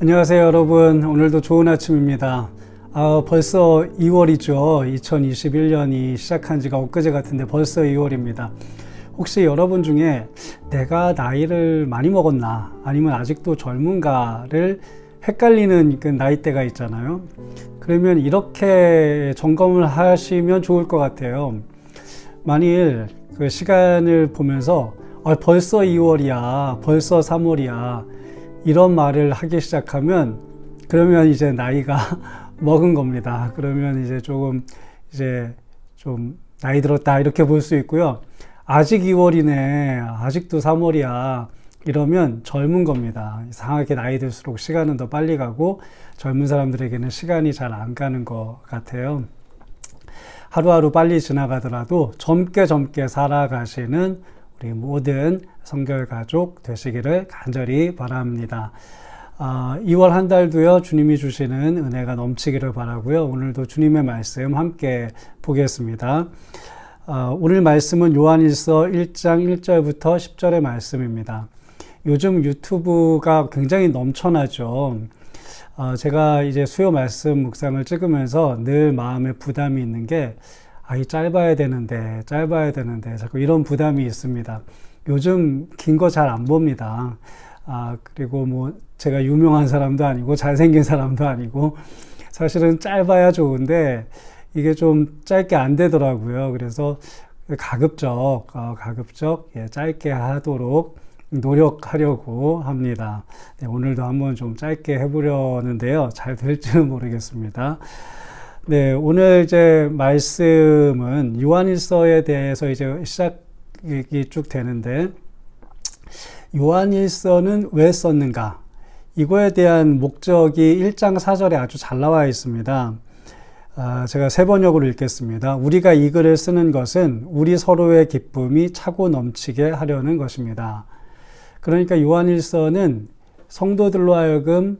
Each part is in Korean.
안녕하세요 여러분. 오늘도 좋은 아침입니다. 벌써 2월이죠. 2021년이 시작한 지가 엊그제 같은데 벌써 2월입니다. 혹시 여러분 중에 내가 나이를 많이 먹었나 아니면 아직도 젊은가를 헷갈리는 그 나이대가 있잖아요. 그러면 이렇게 점검을 하시면 좋을 것 같아요. 만일 그 시간을 보면서 벌써 2월이야, 벌써 3월이야 이런 말을 하기 시작하면 그러면 이제 나이가 먹은 겁니다. 그러면 이제 좀 나이 들었다 이렇게 볼 수 있고요. 아직 2월이네, 아직도 3월이야 이러면 젊은 겁니다. 이상하게 나이 들수록 시간은 더 빨리 가고 젊은 사람들에게는 시간이 잘 안 가는 것 같아요. 하루하루 빨리 지나가더라도 젊게 살아가시는 우리 모든 성결 가족 되시기를 간절히 바랍니다. 2월 한 달도요, 주님이 주시는 은혜가 넘치기를 바라고요. 오늘도 주님의 말씀 함께 보겠습니다. 오늘 말씀은 요한일서 1장 1절부터 10절의 말씀입니다. 요즘 유튜브가 굉장히 넘쳐나죠. 제가 이제 수요 말씀 묵상을 찍으면서 늘 마음에 부담이 있는 게 이 짧아야 되는데 자꾸 이런 부담이 있습니다. 요즘 긴 거 잘 안 봅니다. 그리고 뭐 제가 유명한 사람도 아니고 잘생긴 사람도 아니고 사실은 짧아야 좋은데 이게 좀 짧게 안 되더라고요. 그래서 가급적 짧게 하도록 노력하려고 합니다. 네, 오늘도 한번 좀 짧게 해보려는데요. 잘 될지는 모르겠습니다. 네, 오늘 이제 말씀은 요한일서에 대해서 이제 시작이 쭉 되는데, 요한일서는 왜 썼는가? 이거에 대한 목적이 1장 4절에 아주 잘 나와 있습니다. 제가 세 번역으로 읽겠습니다. 우리가 이 글을 쓰는 것은 우리 서로의 기쁨이 차고 넘치게 하려는 것입니다. 그러니까 요한일서는 성도들로 하여금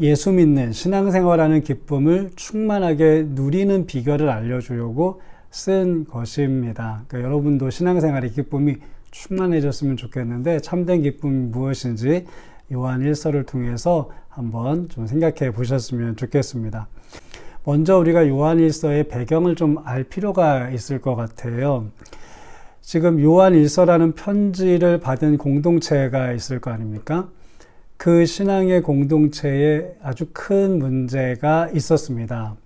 예수 믿는 신앙생활하는 기쁨을 충만하게 누리는 비결을 알려주려고 쓴 것입니다. 그러니까 여러분도 신앙생활의 기쁨이 충만해졌으면 좋겠는데 참된 기쁨이 무엇인지 요한일서를 통해서 한번 좀 생각해 보셨으면 좋겠습니다. 먼저 우리가 요한일서의 배경을 좀 알 필요가 있을 것 같아요. 지금 요한일서라는 편지를 받은 공동체가 있을 거 아닙니까? 그 신앙의 공동체에 아주 큰 문제가 있었습니다.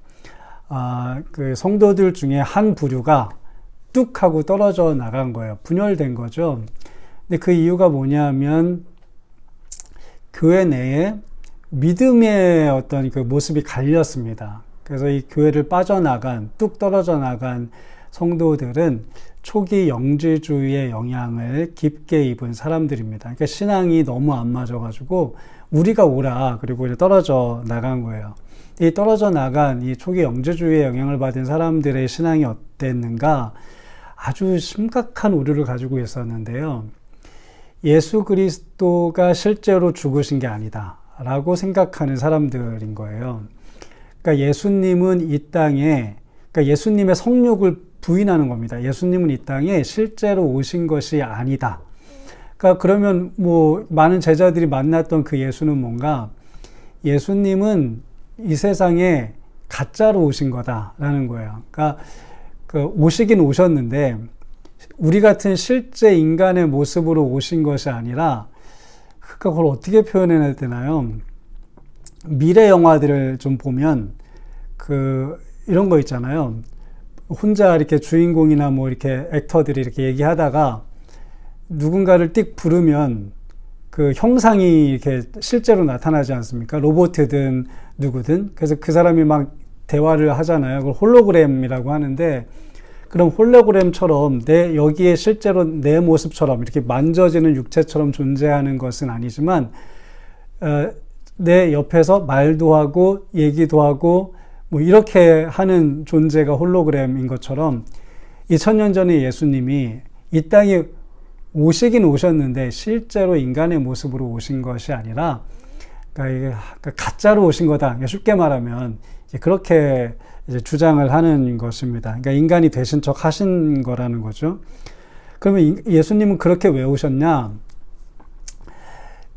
그 성도들 중에 한 부류가 뚝 하고 떨어져 나간 거예요. 분열된 거죠. 근데 그 이유가 뭐냐면 교회 내에 믿음의 어떤 그 모습이 갈렸습니다. 그래서 이 교회를 빠져나간, 뚝 떨어져 나간 성도들은 초기 영지주의의 영향을 깊게 입은 사람들입니다. 그러니까 신앙이 너무 안 맞아가지고 우리가 오라 그리고 이제 떨어져 나간 거예요. 이 떨어져 나간 이 초기 영지주의의 영향을 받은 사람들의 신앙이 어땠는가? 아주 심각한 오류를 가지고 있었는데요. 예수 그리스도가 실제로 죽으신 게 아니다 라고 생각하는 사람들인 거예요. 그러니까 예수님은 이 땅에, 그러니까 예수님의 성육을 부인하는 겁니다. 예수님은 이 땅에 실제로 오신 것이 아니다. 그러니까 그러면 뭐 많은 제자들이 만났던 그 예수는 뭔가 예수님은 이 세상에 가짜로 오신 거다라는 거예요. 그러니까 오시긴 오셨는데 우리 같은 실제 인간의 모습으로 오신 것이 아니라 그걸 어떻게 표현해야 되나요? 미래 영화들을 좀 보면 이런 거 있잖아요. 혼자 이렇게 주인공이나 뭐 이렇게 액터들이 이렇게 얘기하다가 누군가를 띡 부르면 그 형상이 이렇게 실제로 나타나지 않습니까? 로봇이든 누구든. 그래서 그 사람이 막 대화를 하잖아요. 그걸 홀로그램이라고 하는데, 그럼 홀로그램처럼 여기에 실제로 내 모습처럼 이렇게 만져지는 육체처럼 존재하는 것은 아니지만, 내 옆에서 말도 하고 얘기도 하고 뭐 이렇게 하는 존재가 홀로그램인 것처럼 2000년 전에 예수님이 이 땅에 오시긴 오셨는데 실제로 인간의 모습으로 오신 것이 아니라 그러니까 가짜로 오신 거다. 쉽게 말하면 그렇게 이제 주장을 하는 것입니다. 그러니까 인간이 되신 척 하신 거라는 거죠. 그러면 예수님은 그렇게 왜 오셨냐?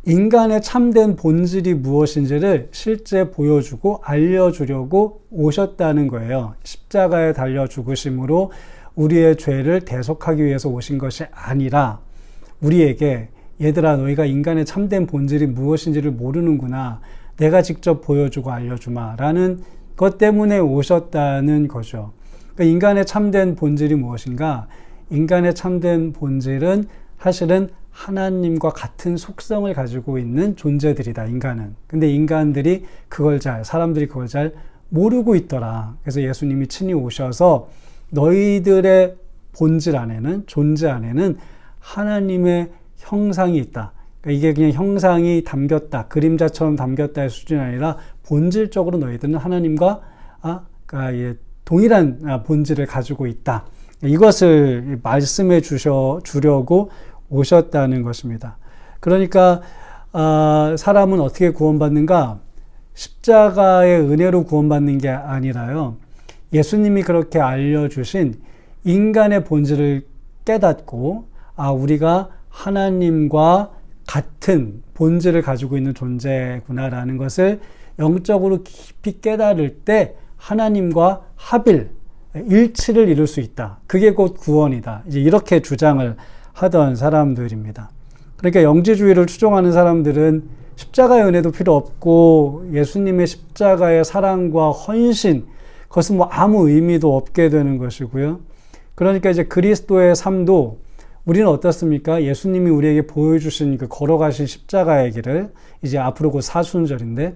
인간의 참된 본질이 무엇인지를 실제 보여주고 알려주려고 오셨다는 거예요. 십자가에 달려 죽으심으로 우리의 죄를 대속하기 위해서 오신 것이 아니라 우리에게 얘들아 너희가 인간의 참된 본질이 무엇인지를 모르는구나. 내가 직접 보여주고 알려주마 라는 것 때문에 오셨다는 거죠. 그러니까 인간의 참된 본질이 무엇인가? 인간의 참된 본질은 사실은 하나님과 같은 속성을 가지고 있는 존재들이다, 인간은. 근데 사람들이 그걸 잘 모르고 있더라. 그래서 예수님이 친히 오셔서 너희들의 본질 안에는, 존재 안에는 하나님의 형상이 있다. 그러니까 이게 그냥 형상이 담겼다, 그림자처럼 담겼다의 수준이 아니라 본질적으로 너희들은 하나님과 동일한 본질을 가지고 있다. 이것을 말씀해 주려고 오셨다는 것입니다. 그러니까 사람은 어떻게 구원받는가? 십자가의 은혜로 구원받는 게 아니라요. 예수님이 그렇게 알려주신 인간의 본질을 깨닫고 우리가 하나님과 같은 본질을 가지고 있는 존재구나라는 것을 영적으로 깊이 깨달을 때 하나님과 일치를 이룰 수 있다. 그게 곧 구원이다. 이제 이렇게 주장을 하던 사람들입니다. 그러니까 영지주의를 추종하는 사람들은 십자가의 은혜도 필요 없고 예수님의 십자가의 사랑과 헌신, 그것은 아무 의미도 없게 되는 것이고요. 그러니까 이제 그리스도의 삶도 우리는 어떻습니까? 예수님이 우리에게 보여주신 그 걸어가신 십자가의 길을, 이제 앞으로 곧 사순절인데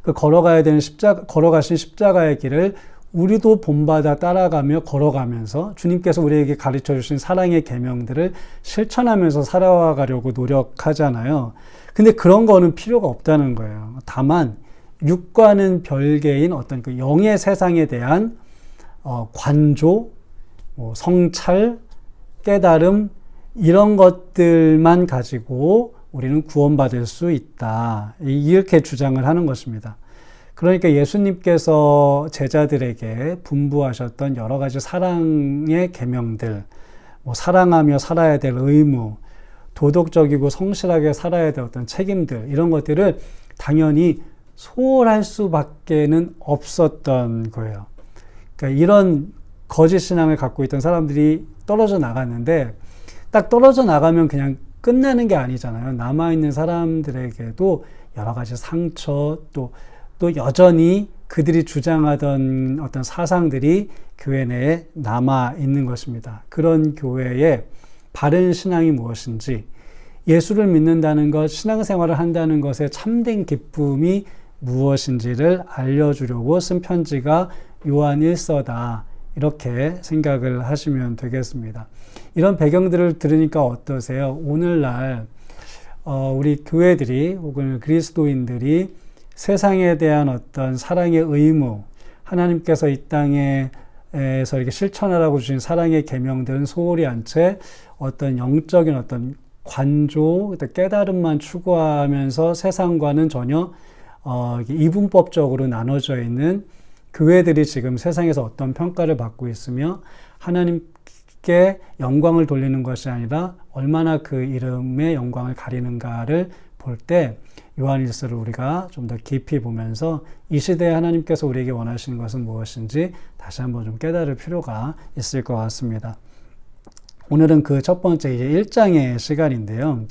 그 걸어가신 십자가의 길을 우리도 본받아 따라가며 걸어가면서 주님께서 우리에게 가르쳐 주신 사랑의 계명들을 실천하면서 살아가려고 노력하잖아요. 근데 그런 거는 필요가 없다는 거예요. 다만 육과는 별개인 어떤 그 영의 세상에 대한 관조, 성찰, 깨달음, 이런 것들만 가지고 우리는 구원받을 수 있다. 이렇게 주장을 하는 것입니다. 그러니까 예수님께서 제자들에게 분부하셨던 여러 가지 사랑의 계명들, 사랑하며 살아야 될 의무, 도덕적이고 성실하게 살아야 될 어떤 책임들, 이런 것들을 당연히 소홀할 수밖에는 없었던 거예요. 그러니까 이런 거짓 신앙을 갖고 있던 사람들이 떨어져 나갔는데, 딱 떨어져 나가면 그냥 끝나는 게 아니잖아요. 남아있는 사람들에게도 여러 가지 상처, 또 여전히 그들이 주장하던 어떤 사상들이 교회 내에 남아있는 것입니다. 그런 교회의 바른 신앙이 무엇인지, 예수를 믿는다는 것, 신앙생활을 한다는 것의 참된 기쁨이 무엇인지를 알려주려고 쓴 편지가 요한 1서다. 이렇게 생각을 하시면 되겠습니다. 이런 배경들을 들으니까 어떠세요? 오늘날 우리 교회들이 혹은 그리스도인들이 세상에 대한 어떤 사랑의 의무, 하나님께서 이 땅에서 이렇게 실천하라고 주신 사랑의 계명들은 소홀히 한 채 어떤 영적인 어떤 관조, 깨달음만 추구하면서 세상과는 전혀 이분법적으로 나눠져 있는 교회들이 지금 세상에서 어떤 평가를 받고 있으며 하나님께 영광을 돌리는 것이 아니라 얼마나 그 이름의 영광을 가리는가를 볼 때 요한일서를 우리가 좀 더 깊이 보면서 이 시대에 하나님께서 우리에게 원하시는 것은 무엇인지 다시 한번 좀 깨달을 필요가 있을 것 같습니다. 오늘은 그 첫 번째 이제 1장의 시간인데요.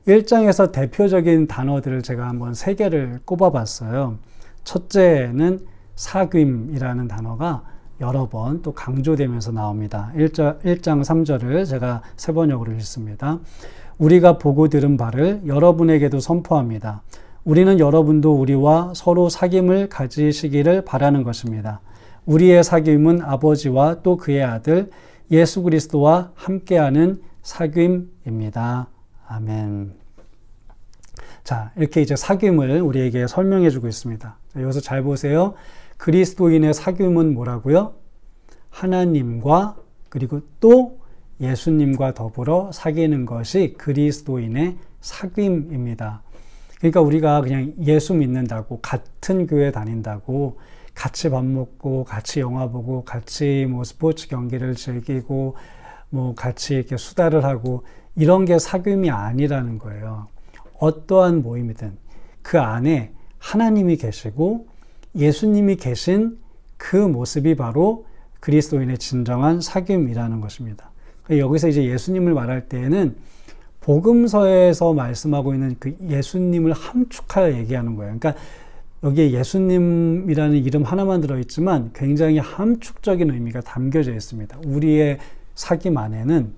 1장에서 대표적인 단어들을 제가 한번 3개를 꼽아봤어요. 첫째는 사귐이라는 단어가 여러 번 또 강조되면서 나옵니다. 1장 3절을 제가 세 번역으로 읽습니다. 우리가 보고 들은 바를 여러분에게도 선포합니다. 우리는 여러분도 우리와 서로 사귐을 가지시기를 바라는 것입니다. 우리의 사귐은 아버지와 또 그의 아들 예수 그리스도와 함께하는 사귐입니다. 아멘. 자, 이렇게 이제 사귐을 우리에게 설명해 주고 있습니다. 자, 여기서 잘 보세요. 그리스도인의 사귐은 뭐라고요? 하나님과 그리고 또 예수님과 더불어 사귀는 것이 그리스도인의 사귐입니다. 그러니까 우리가 그냥 예수 믿는다고, 같은 교회 다닌다고, 같이 밥 먹고, 같이 영화 보고, 같이 스포츠 경기를 즐기고, 같이 이렇게 수다를 하고, 이런 게 사귐이 아니라는 거예요. 어떠한 모임이든 그 안에 하나님이 계시고 예수님이 계신 그 모습이 바로 그리스도인의 진정한 사귐이라는 것입니다. 여기서 이제 예수님을 말할 때에는 복음서에서 말씀하고 있는 그 예수님을 함축하여 얘기하는 거예요. 그러니까 여기에 예수님이라는 이름 하나만 들어있지만 굉장히 함축적인 의미가 담겨져 있습니다. 우리의 사귐 안에는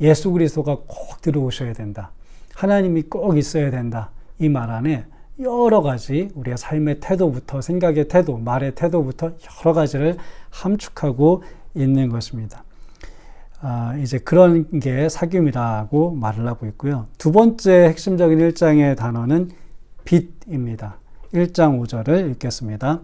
예수 그리스도가 꼭 들어오셔야 된다. 하나님이 꼭 있어야 된다. 이 말 안에 여러 가지 우리의 삶의 태도부터 생각의 태도, 말의 태도부터 여러 가지를 함축하고 있는 것입니다. 이제 그런 게 사귐이라고 말을 하고 있고요. 두 번째 핵심적인 1장의 단어는 빛입니다. 1장 5절을 읽겠습니다.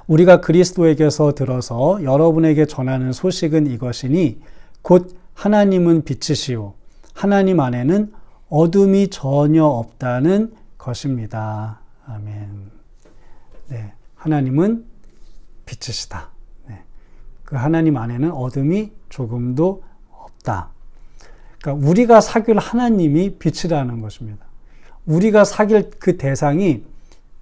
우리가 그리스도에게서 들어서 여러분에게 전하는 소식은 이것이니 곧 하나님은 빛이시오 하나님 안에는 어둠이 전혀 없다는 것입니다. 아멘. 네, 하나님은 빛이시다. 네, 그 하나님 안에는 어둠이 조금도 없다. 그러니까 우리가 사귈 하나님이 빛이라는 것입니다. 우리가 사귈 그 대상이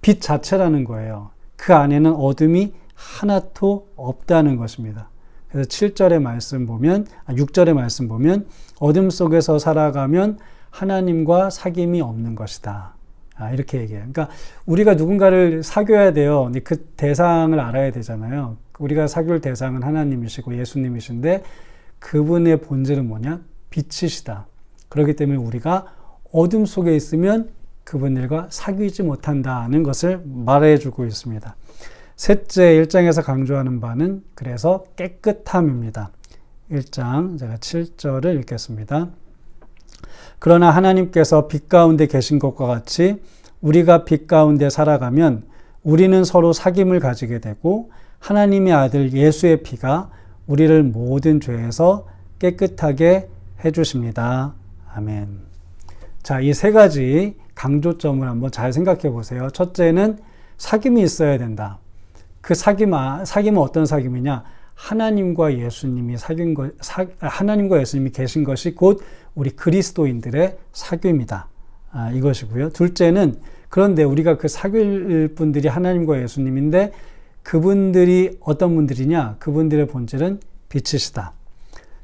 빛 자체라는 거예요. 그 안에는 어둠이 하나도 없다는 것입니다. 그래서 7절의 말씀 보면, 6절의 말씀 보면 어둠 속에서 살아가면 하나님과 사귐이 없는 것이다. 이렇게 얘기해요. 그러니까 우리가 누군가를 사귀어야 돼요. 근데 그 대상을 알아야 되잖아요. 우리가 사귈 대상은 하나님이시고 예수님이신데 그분의 본질은 뭐냐? 빛이시다. 그렇기 때문에 우리가 어둠 속에 있으면 그분들과 사귀지 못한다는 것을 말해주고 있습니다. 셋째 1장에서 강조하는 바는 그래서 깨끗함입니다. 1장 제가 7절을 읽겠습니다. 그러나 하나님께서 빛 가운데 계신 것과 같이 우리가 빛 가운데 살아가면 우리는 서로 사귐을 가지게 되고 하나님의 아들 예수의 피가 우리를 모든 죄에서 깨끗하게 해주십니다. 아멘. 자, 이 세 가지 강조점을 한번 잘 생각해 보세요. 첫째는 사귐이 있어야 된다. 그 사귐은 어떤 사귐이냐? 하나님과 예수님이 하나님과 예수님이 계신 것이 곧 우리 그리스도인들의 사귐이다. 이것이고요. 둘째는 그런데 우리가 그 사귈 분들이 하나님과 예수님인데 그분들이 어떤 분들이냐? 그분들의 본질은 빛이시다.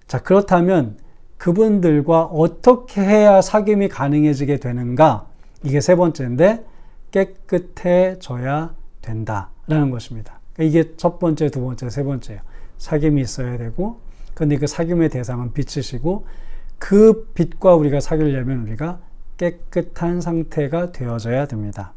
자, 그렇다면 그분들과 어떻게 해야 사귐이 가능해지게 되는가? 이게 세 번째인데 깨끗해져야 된다라는 것입니다. 이게 첫 번째, 두 번째, 세 번째예요. 사귐이 있어야 되고, 그런데 그 사귐의 대상은 빛이시고 그 빛과 우리가 사귀려면 우리가 깨끗한 상태가 되어져야 됩니다.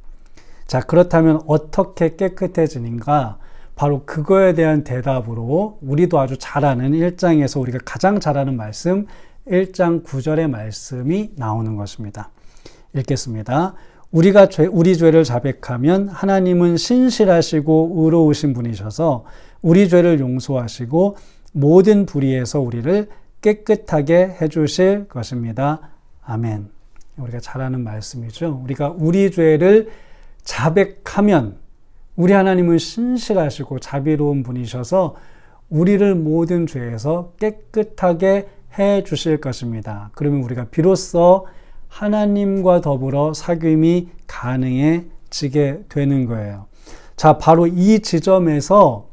자, 그렇다면 어떻게 깨끗해지는가? 바로 그거에 대한 대답으로 우리도 아주 잘 아는 1장에서 우리가 가장 잘 아는 말씀 1장 9절의 말씀이 나오는 것입니다. 읽겠습니다. 우리가 우리 죄를 자백하면 하나님은 신실하시고 의로우신 분이셔서 우리 죄를 용서하시고 모든 불의에서 우리를 깨끗하게 해주실 것입니다. 아멘. 우리가 잘 아는 말씀이죠. 우리가 우리 죄를 자백하면 우리 하나님은 신실하시고 자비로운 분이셔서 우리를 모든 죄에서 깨끗하게 해 주실 것입니다. 그러면 우리가 비로소 하나님과 더불어 사귐이 가능해지게 되는 거예요. 자, 바로 이 지점에서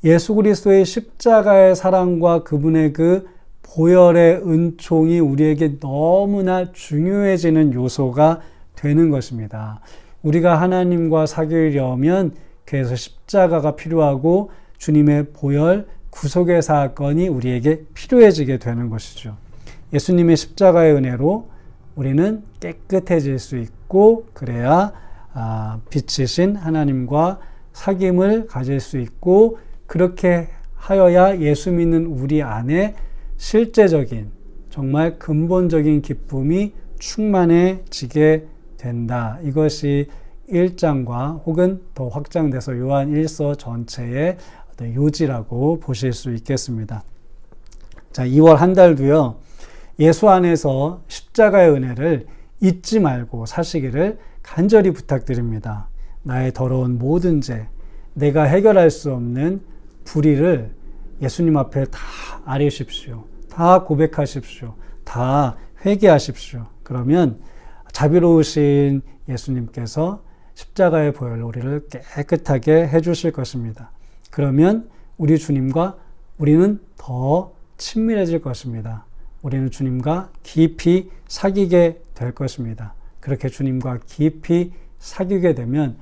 예수 그리스도의 십자가의 사랑과 그분의 그 보혈의 은총이 우리에게 너무나 중요해지는 요소가 되는 것입니다. 우리가 하나님과 사귀려면 그래서 십자가가 필요하고 주님의 보혈, 구속의 사건이 우리에게 필요해지게 되는 것이죠. 예수님의 십자가의 은혜로 우리는 깨끗해질 수 있고 그래야 빛이신 하나님과 사귐을 가질 수 있고 그렇게 하여야 예수 믿는 우리 안에 실제적인 정말 근본적인 기쁨이 충만해지게 된다. 이것이 1장과 혹은 더 확장돼서 요한 1서 전체의 요지라고 보실 수 있겠습니다. 자, 2월 한 달도요. 예수 안에서 십자가의 은혜를 잊지 말고 사시기를 간절히 부탁드립니다. 나의 더러운 모든 죄, 내가 해결할 수 없는 불의를 예수님 앞에 다 아뢰십시오. 다 고백하십시오. 다 회개하십시오. 그러면 자비로우신 예수님께서 십자가의 보혈로 우리를 깨끗하게 해주실 것입니다. 그러면 우리 주님과 우리는 더 친밀해질 것입니다. 우리는 주님과 깊이 사귀게 될 것입니다. 그렇게 주님과 깊이 사귀게 되면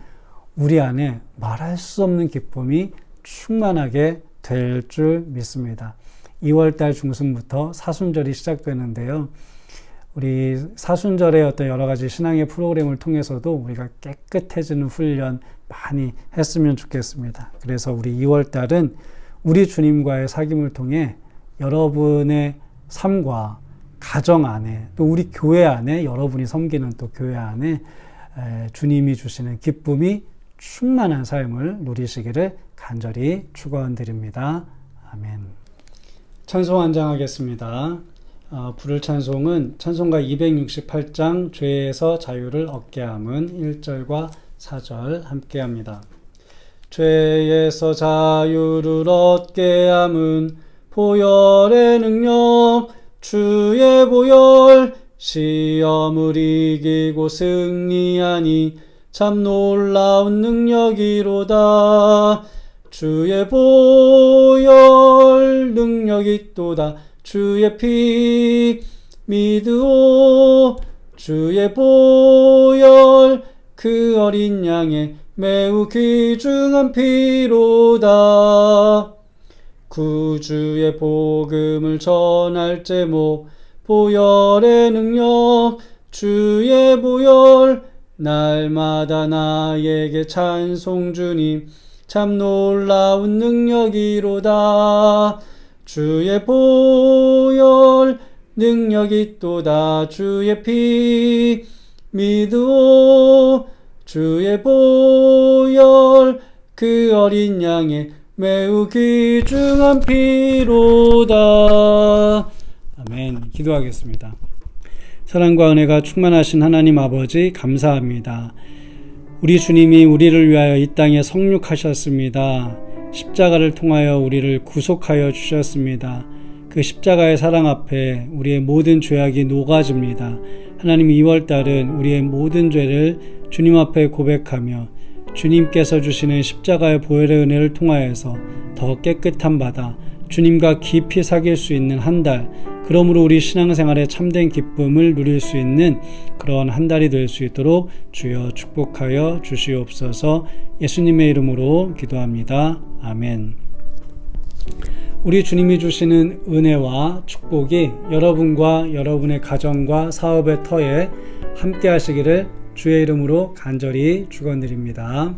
우리 안에 말할 수 없는 기쁨이 충만하게 될 줄 믿습니다. 2월달 중순부터 사순절이 시작되는데요. 우리 사순절의 어떤 여러 가지 신앙의 프로그램을 통해서도 우리가 깨끗해지는 훈련 많이 했으면 좋겠습니다. 그래서 우리 2월달은 우리 주님과의 사귐을 통해 여러분의 삶과 가정 안에 또 우리 교회 안에 여러분이 섬기는 또 교회 안에 주님이 주시는 기쁨이 충만한 삶을 누리시기를 간절히 축원드립니다. 아멘. 찬송 한장하겠습니다. 부를 찬송은 찬송가 268장 죄에서 자유를 얻게 함은 1절과 4절 함께 합니다. 죄에서 자유를 얻게 함은 보혈의 능력 주의 보혈 시험을 이기고 승리하니 참 놀라운 능력이로다. 주의 보혈 능력이 또다. 주의 피 믿으오. 주의 보혈 그 어린 양의 매우 귀중한 피로다. 구주의 복음을 전할 제목 보혈의 능력 주의 보혈 날마다 나에게 찬송 주님 참 놀라운 능력이로다. 주의 보혈 능력이 또다. 주의 피 믿으오. 주의 보혈 그 어린 양의 매우 귀중한 피로다. 아멘. 기도하겠습니다. 사랑과 은혜가 충만하신 하나님 아버지 감사합니다. 우리 주님이 우리를 위하여 이 땅에 성육하셨습니다. 십자가를 통하여 우리를 구속하여 주셨습니다. 그 십자가의 사랑 앞에 우리의 모든 죄악이 녹아집니다. 하나님 2월달은 우리의 모든 죄를 주님 앞에 고백하며 주님께서 주시는 십자가의 보혈의 은혜를 통하여서 더 깨끗한 바다, 주님과 깊이 사귈 수 있는 한 달, 그러므로 우리 신앙생활에 참된 기쁨을 누릴 수 있는 그런 한 달이 될 수 있도록 주여 축복하여 주시옵소서. 예수님의 이름으로 기도합니다. 아멘. 우리 주님이 주시는 은혜와 축복이 여러분과 여러분의 가정과 사업의 터에 함께 하시기를 주의 이름으로 간절히 축원드립니다.